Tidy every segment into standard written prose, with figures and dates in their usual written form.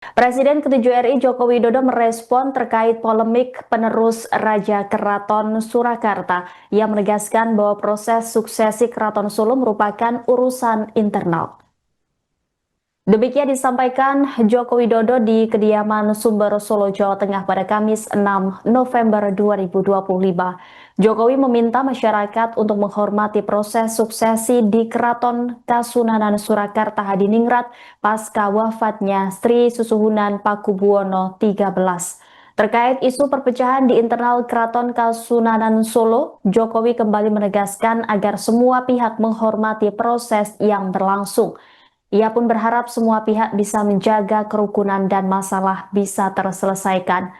Presiden ke-7 RI Joko Widodo merespon terkait polemik penerus Raja Keraton Surakarta. Ia menegaskan bahwa proses suksesi Keraton Solo merupakan urusan internal. Demikian disampaikan Joko Widodo di kediaman Sumber Solo, Jawa Tengah pada Kamis 6 November 2025. Jokowi meminta masyarakat untuk menghormati proses suksesi di Keraton Kasunanan Surakarta Hadiningrat pasca wafatnya Sri Susuhunan Pakubuwono XIII. Terkait isu perpecahan di internal Keraton Kasunanan Solo, Jokowi kembali menegaskan agar semua pihak menghormati proses yang berlangsung. Ia pun berharap semua pihak bisa menjaga kerukunan dan masalah bisa terselesaikan.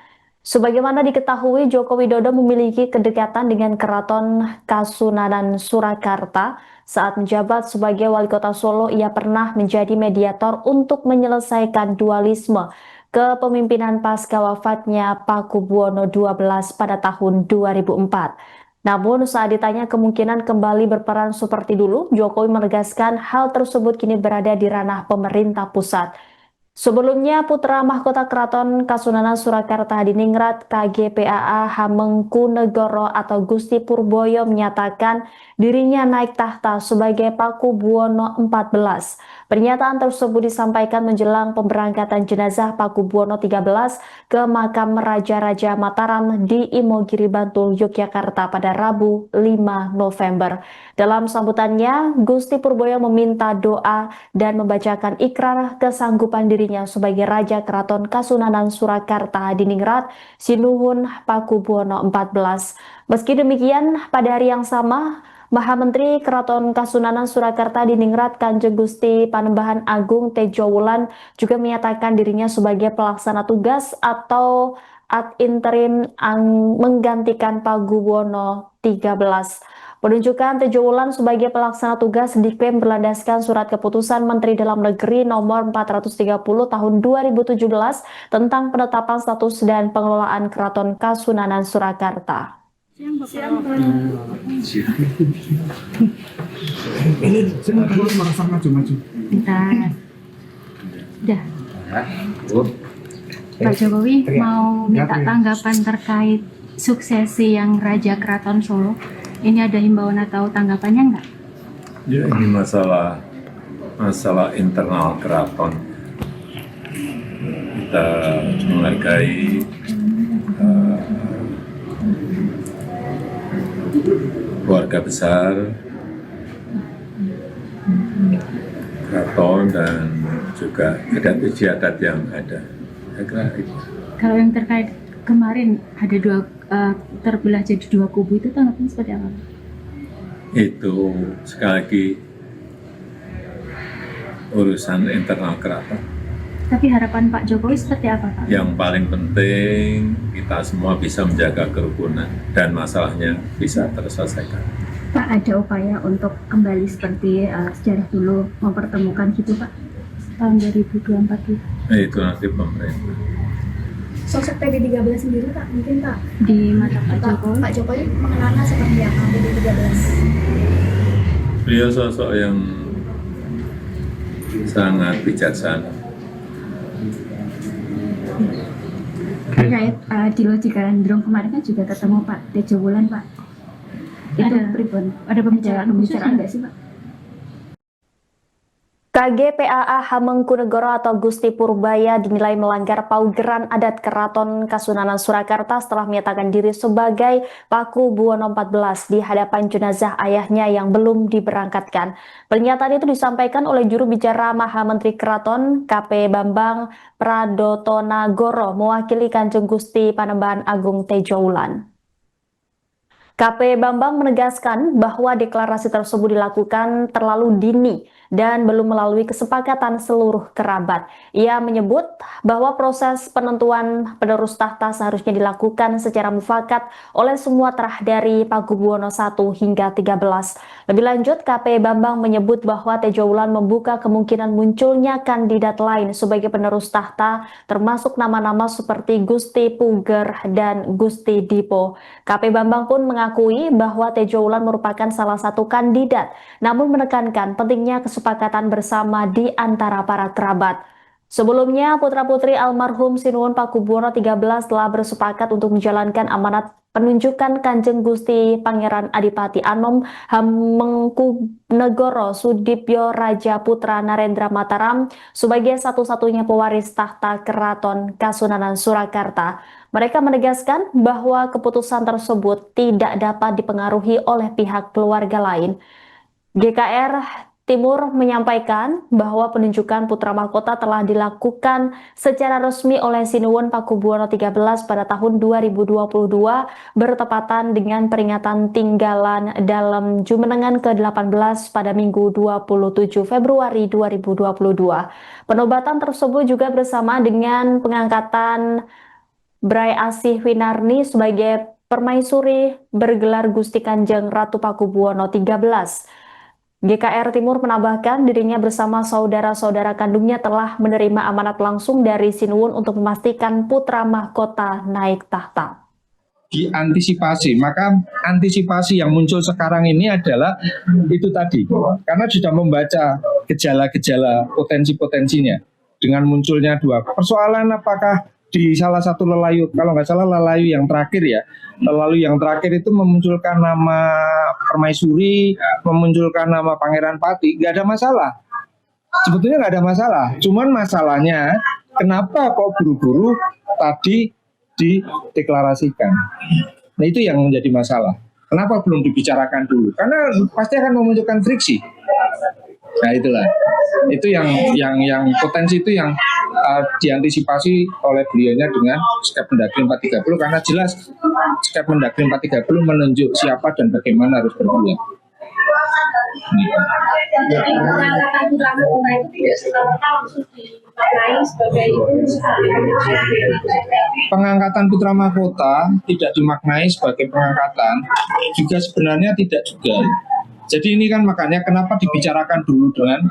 Sebagaimana diketahui, Joko Widodo memiliki kedekatan dengan Keraton Kasunanan Surakarta. Saat menjabat sebagai wali kota Solo, ia pernah menjadi mediator untuk menyelesaikan dualisme kepemimpinan pasca wafatnya Pakubuwono XII pada tahun 2004. Namun saat ditanya kemungkinan kembali berperan seperti dulu, Jokowi menegaskan hal tersebut kini berada di ranah pemerintah pusat. Sebelumnya, Putra Mahkota Keraton Kasunanan Surakarta Hadiningrat KGPAA Hamengkunegoro atau Gusti Purboyo menyatakan dirinya naik tahta sebagai Pakubuwono XIV. Pernyataan tersebut disampaikan menjelang pemberangkatan jenazah Pakubuwono XIII ke makam Raja-Raja Mataram di Imogiri Bantul, Yogyakarta pada Rabu 5 November. Dalam sambutannya, Gusti Purboyo meminta doa dan membacakan ikrar kesanggupan dirinya sebagai Raja Keraton Kasunanan Surakarta Hadiningrat Sinuhun Pakubuwono XIV. Meski demikian, pada hari yang sama, Maha Menteri Keraton Kasunanan Surakarta Hadiningrat Kanjeng Gusti Panembahan Agung Tejo Wulan juga menyatakan dirinya sebagai pelaksana tugas atau ad interim menggantikan Pakubuwono XIII. Penunjukan Tejo Wulan sebagai pelaksana tugas diklaim berlandaskan surat keputusan Menteri Dalam Negeri nomor 430 tahun 2017 tentang penetapan status dan pengelolaan Keraton Kasunanan Surakarta. Siang, ini saya merasa maju-maju. Bentar. Udah. Pak Jokowi mau minta tanggapan terkait suksesi yang Raja Keraton Solo. Ini ada himbauan atau tanggapannya enggak? Ya, ini masalah internal keraton. Kita menghargai keluarga besar keraton dan juga adat istiadat yang ada. Saya kira itu. Kalau yang terkait kemarin ada terbelah jadi dua kubu, itu tanggapan seperti apa? Itu sekali lagi urusan internal keraton. Tapi harapan Pak Jokowi seperti apa, Pak? Yang paling penting kita semua bisa menjaga kerukunan dan masalahnya bisa terselesaikan. Pak, ada upaya untuk kembali seperti sejarah dulu mempertemukan gitu, Pak? Tahun 2024 itu. Itu nanti pemerintah. Sosok PB13 sendiri Pak, mungkin Pak Di mata Pak Jokowi? Pak Jokowi mengenalnya seperti apa PB13? Beliau sosok yang sangat bijaksana. Terkait di Lojika Landrung kemarin kan juga ketemu Pak Tejo Wulan, Pak. Itu ada pembicaraan nggak sih, Pak? KGPAA Hamengkunegoro atau Gusti Purbaya dinilai melanggar paugeran adat Keraton Kasunanan Surakarta setelah menyatakan diri sebagai Pakubuwono XIV di hadapan jenazah ayahnya yang belum diberangkatkan. Pernyataan itu disampaikan oleh juru bicara Maha Menteri Keraton KP Bambang Pradotonagoro mewakili Kanjeng Gusti Panembahan Agung Tejo Wulan. KP Bambang menegaskan bahwa deklarasi tersebut dilakukan terlalu dini dan belum melalui kesepakatan seluruh kerabat. Ia menyebut bahwa proses penentuan penerus tahta seharusnya dilakukan secara mufakat oleh semua terah dari Pakubuwono I hingga 13. Lebih lanjut, KP Bambang menyebut bahwa Tejo Wulan membuka kemungkinan munculnya kandidat lain sebagai penerus tahta, termasuk nama-nama seperti Gusti Puger dan Gusti Dipo. KP Bambang pun mengakui bahwa Tejo Wulan merupakan salah satu kandidat, namun menekankan pentingnya kesepakatan bersama di antara para kerabat. Sebelumnya, putra-putri almarhum Sinuhun Pakubuwono XIII telah bersepakat untuk menjalankan amanat penunjukan Kanjeng Gusti Pangeran Adipati Anom Hamengkubuwono Sudibyo Raja Putra Narendra Mataram sebagai satu-satunya pewaris tahta Keraton Kasunanan Surakarta. Mereka menegaskan bahwa keputusan tersebut tidak dapat dipengaruhi oleh pihak keluarga lain. GKR Timur menyampaikan bahwa penunjukan putra mahkota telah dilakukan secara resmi oleh Sinuhun Pakubuwono XIII pada tahun 2022 bertepatan dengan peringatan tinggalan dalam Jumenengan ke-18 pada Minggu 27 Februari 2022. Penobatan tersebut juga bersama dengan pengangkatan Bray Asih Winarni sebagai permaisuri bergelar Gusti Kanjeng Ratu Pakubuwono XIII. GKR Timur menambahkan dirinya bersama saudara-saudara kandungnya telah menerima amanat langsung dari Sinuhun untuk memastikan putra mahkota naik tahta. Diantisipasi, maka antisipasi yang muncul sekarang ini adalah itu tadi, karena sudah membaca gejala-gejala potensi-potensinya dengan munculnya dua persoalan. Apakah di salah satu lelayu, kalau nggak salah lelayu yang terakhir ya, lelayu yang terakhir itu memunculkan nama permaisuri, memunculkan nama Pangeran Pati, nggak ada masalah. Sebetulnya nggak ada masalah, cuman masalahnya kenapa kok buru-buru tadi dideklarasikan. Nah itu yang menjadi masalah. Kenapa belum dibicarakan dulu? Karena pasti akan memunculkan friksi. Nah itulah, itu yang potensi itu yang diantisipasi oleh beliaunya dengan Skep Mendagri 430, karena jelas Skep Mendagri 430 menunjuk siapa dan bagaimana harus berbuat. Jadi pengangkatan putra mahkota itu tidak serta-merta langsung dimaknai sebagai pengangkatan putra mahkota tidak dimaknai sebagai pengangkatan juga sebenarnya tidak juga. Jadi ini kan makanya kenapa dibicarakan dulu dengan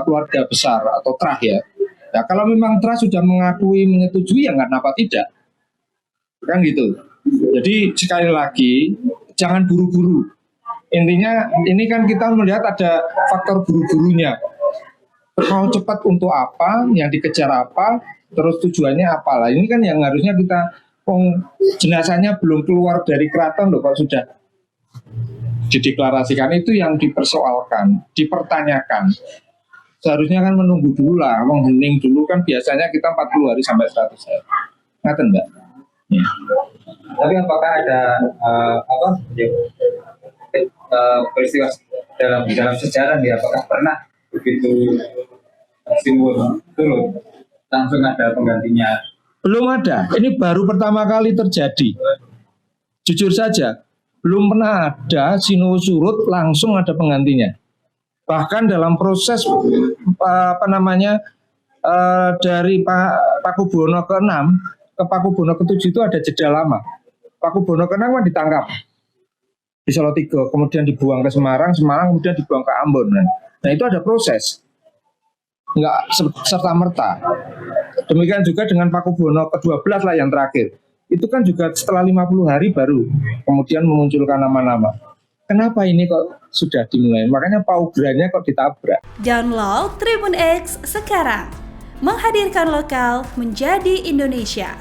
keluarga besar atau terah ya. Nah, kalau memang terah sudah mengakui, menyetujui ya nggak kenapa tidak. Kan gitu. Jadi sekali lagi jangan buru-buru. Intinya ini kan kita melihat ada faktor buru-burunya. Mau cepat untuk apa, yang dikejar apa, terus tujuannya apalah. Ini kan yang harusnya kita, jenazahnya belum keluar dari keraton loh kok sudah dideklarasikan, itu yang dipersoalkan, dipertanyakan. Seharusnya kan menunggu dulu lah, menghening dulu kan biasanya kita 40 hari sampai 100 hari. Ngaten Mbak? Ya. Tapi apakah ada peristiwa dalam sejarah nih, apakah pernah begitu Sinuhun turun langsung ada penggantinya? Belum ada, ini baru pertama kali terjadi. Jujur saja, belum pernah ada Sinuhun surut langsung ada penggantinya. Bahkan dalam proses dari Pakubuwono ke-6 ke Pakubuwono ke-7 itu ada jeda lama. Pakubuwono ke-6 kan ditangkap di Salatiga, kemudian dibuang ke Semarang, kemudian dibuang ke Ambon. Nah itu ada proses, nggak serta-merta. Demikian juga dengan Pakubuwono ke-12 lah yang terakhir. Itu kan juga setelah 50 hari baru kemudian memunculkan nama-nama. Kenapa ini kok sudah dimulai? Makanya paugerannya kok ditabrak. Download Tribun X sekarang, menghadirkan lokal menjadi Indonesia.